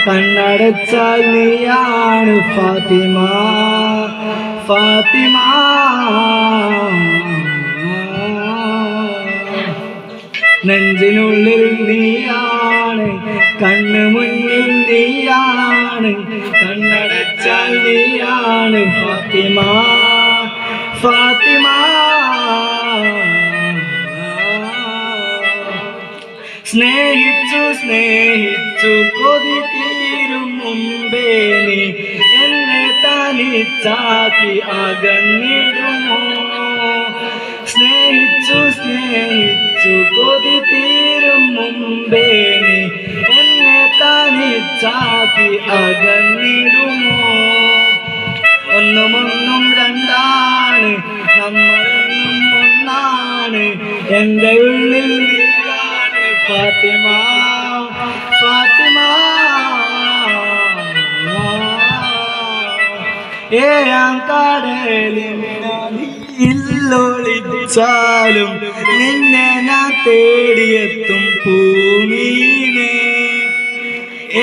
കണ്ണടച്ചാൽ നീയാണ് ഫാത്തിമ ഫാത്തിമ. നെഞ്ചിനുള്ളിൽ നീയാണ്, കണ്ണു മുന്നിൽ നീയാണ്, കണ്ണടച്ചാൽ നീയാണ് ഫാത്തിമ ഫാത്തിമ. സ്നേഹിച്ചു സ്നേഹിച്ചു കൊതി തീരും മുമ്പേ നീ എന്നെ തനിച്ചാക്കി അകന്നിടുമോ? സ്നേഹിച്ചു സ്നേഹിച്ചു കൊതി തീരും മുമ്പേ നീ എന്നെ തനിച്ചാക്കി അകന്നിടുമോ? ഒന്നും രണ്ടാണ്, നമ്മളെന്നും ഒന്നാണ്, എൻ്റെ ഉള്ളിൽ നീയാണ് ഫാത്തിമ ഫാത്തിമ. ഏഴാം കടലിലൊളിച്ചാലും നിന്നെ ഞാൻ തേടിയെത്തും ഭൂമിയിലെ.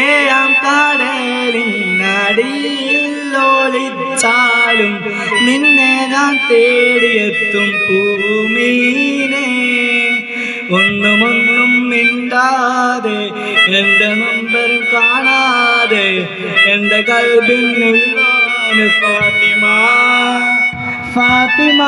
ഏഴാം കടലിനടിയിലൊളിച്ചാലും നിന്നെ ഞാൻ തേടിയെത്തും ഭൂമിയിലെ. ഒന്നും മിണ്ടാതെ എൻ്റെ നമ്പർ കാണാതെ എൻ്റെ കൽബിനുള്ളാണ് ഫാത്തിമ ഫാത്തിമ.